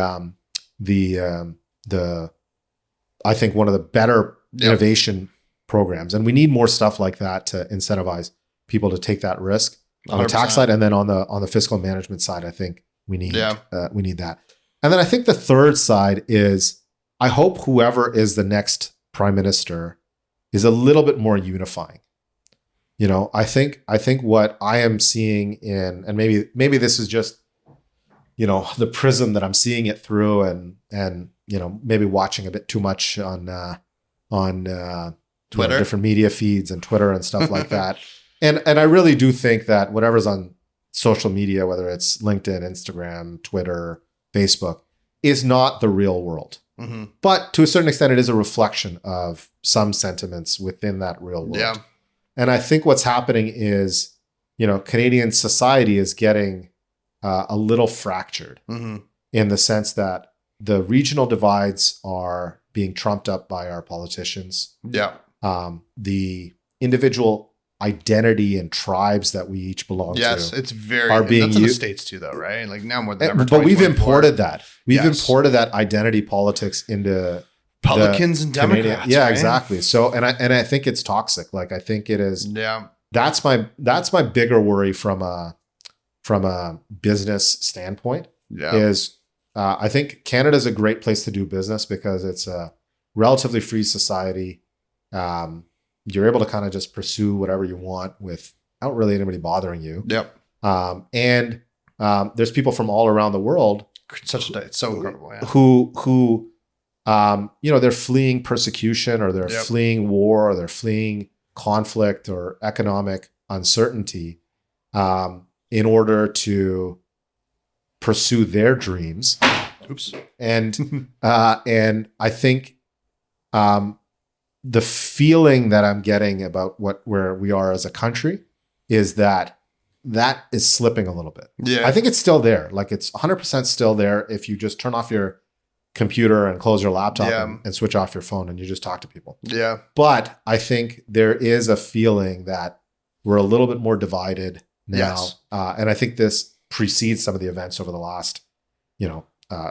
I think one of the better innovation programs. And we need more stuff like that to incentivize people to take that risk on 100%. The tax side. And then on the fiscal management side, I think we need that. And then I think the third side is, I hope whoever is the next prime minister is a little bit more unifying. I think what I am seeing and maybe this is just, the prism that I'm seeing it through and maybe watching a bit too much on Twitter, different media feeds and Twitter and stuff like that. And I really do think that whatever's on social media, whether it's LinkedIn, Instagram, Twitter, Facebook, is not the real world. But to a certain extent, it is a reflection of some sentiments within that real world. And I think what's happening is, Canadian society is getting a little fractured in the sense that the regional divides are being trumped up by our politicians. The individual identity and tribes that we each belong to. Yes, it's are being that's in the States too, though, right? Like now more than ever. But we've imported that. We've imported that identity politics into Republicans and Democrats. Yeah, right? Exactly. So, and I think it's toxic. Like, I think it is. Yeah. That's my bigger worry from a business standpoint. Is I think Canada's a great place to do business because it's a relatively free society. You're able to kind of just pursue whatever you want without really anybody bothering you. And there's people from all around the world. It's so incredible. Yeah. Who they're fleeing persecution or they're fleeing war or they're fleeing conflict or economic uncertainty. in order to pursue their dreams. Oops. And I think the feeling that I'm getting about where we are as a country is that is slipping a little bit. Yeah. I think it's still there. Like it's 100% still there if you just turn off your computer and close your laptop and switch off your phone and you just talk to people. Yeah. But I think there is a feeling that we're a little bit more divided now. Yes. And I think this precedes some of the events over the last,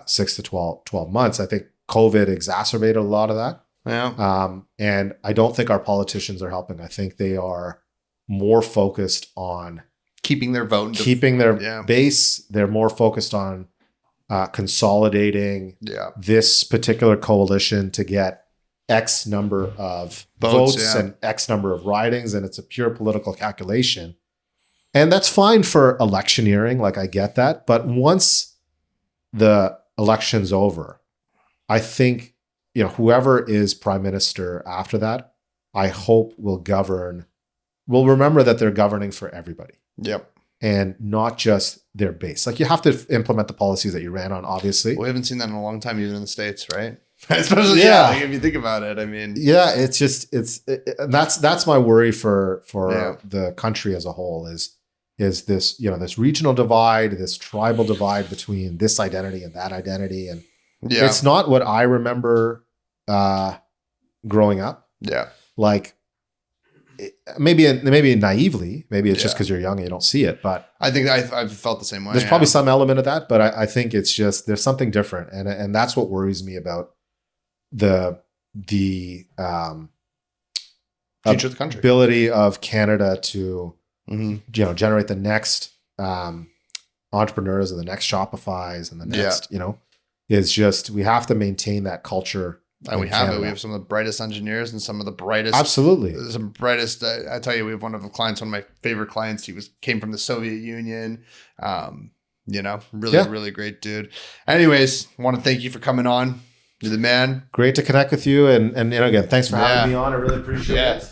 6 to 12 months. I think COVID exacerbated a lot of that. Yeah. And I don't think our politicians are helping. I think they are more focused on keeping their vote, keeping their base. They're more focused on consolidating this particular coalition to get X number of votes and X number of ridings. And it's a pure political calculation. And that's fine for electioneering. Like I get that. But once the election's over, I think, whoever is prime minister after that, I hope will remember that they're governing for everybody. Yep. And not just their base. Like you have to implement the policies that you ran on, obviously. We haven't seen that in a long time, even in the States, right? Especially, if you think about it, I mean. Yeah, it's just, that's my worry for the country as a whole is this, this regional divide, this tribal divide between this identity and that identity. And it's not what I remember growing up. Yeah. Like, maybe naively, maybe it's just because you're young and you don't see it, but I think I've felt the same way. There's probably some element of that, but I think it's just there's something different, and that's what worries me about the future of the country, ability of Canada to generate the next entrepreneurs and the next Shopify's and the next is just we have to maintain that culture. And we have it. We have some of the brightest engineers and some of the brightest. Absolutely. Some brightest. I tell you, we have one of the clients, one of my favorite clients. He came from the Soviet Union. Really great dude. Anyways, I want to thank you for coming on. You're the man. Great to connect with you. And again, thanks for having me on. I really appreciate it.